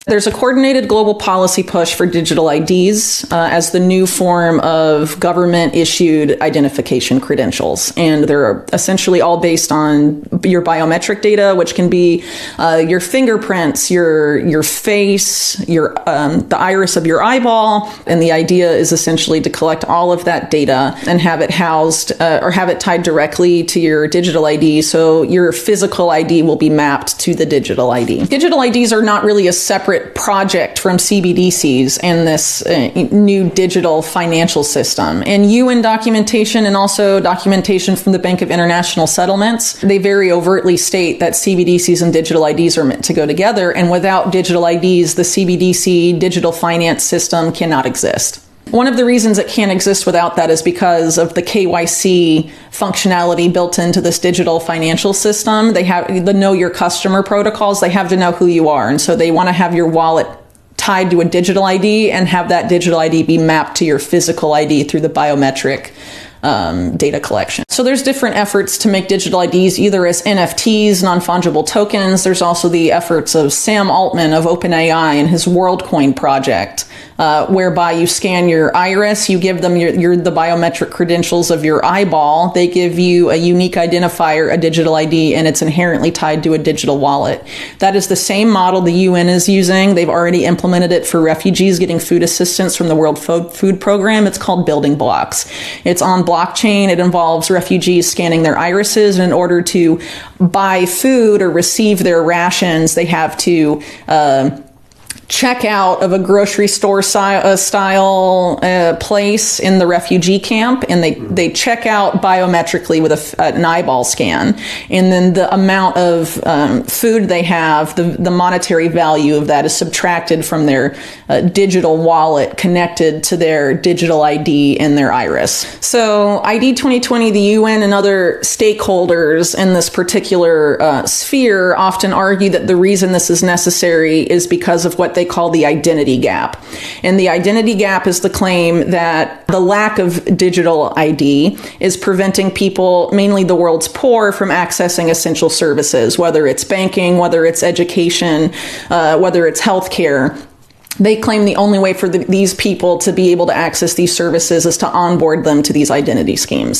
There's a coordinated global policy push for digital IDs as the new form of government-issued identification credentials. And they're essentially all based on your biometric data, which can be your fingerprints, your face, the iris of your eyeball. And the idea is essentially to collect all of that data and have it housed or have it tied directly to your digital ID. So your physical ID will be mapped to the digital ID. Digital IDs are not really a separate project from CBDCs and this new digital financial system. And UN documentation and also documentation from the Bank of International Settlements, they very overtly state that CBDCs and digital IDs are meant to go together. And without digital IDs, the CBDC digital finance system cannot exist. One of the reasons it can't exist without that is because of the KYC functionality built into this digital financial system. They have the know your customer protocols. They have to know who you are. And so they want to have your wallet tied to a digital ID and have that digital ID be mapped to your physical ID through the biometric data collection. So there's different efforts to make digital IDs either as NFTs, non-fungible tokens. There's also the efforts of Sam Altman of OpenAI and his WorldCoin project, whereby you scan your iris, you give them the biometric credentials of your eyeball. They give you a unique identifier, a digital ID, and it's inherently tied to a digital wallet. That is the same model the UN is using. They've already implemented it for refugees getting food assistance from the World Food Program. It's called Building Blocks. It's on blockchain. It involves refugees scanning their irises, and in order to buy food or receive their rations, they have to check out of a grocery store style place in the refugee camp, and they check out biometrically with an eyeball scan, and then the amount of food they have, the monetary value of that is subtracted from their digital wallet connected to their digital ID and their iris. So ID 2020, the UN and other stakeholders in this particular sphere often argue that the reason this is necessary is because of what they call the identity gap. And the identity gap is the claim that the lack of digital ID is preventing people, mainly the world's poor, from accessing essential services, whether it's banking, whether it's education, whether it's healthcare. They claim the only way for these people to be able to access these services is to onboard them to these identity schemes.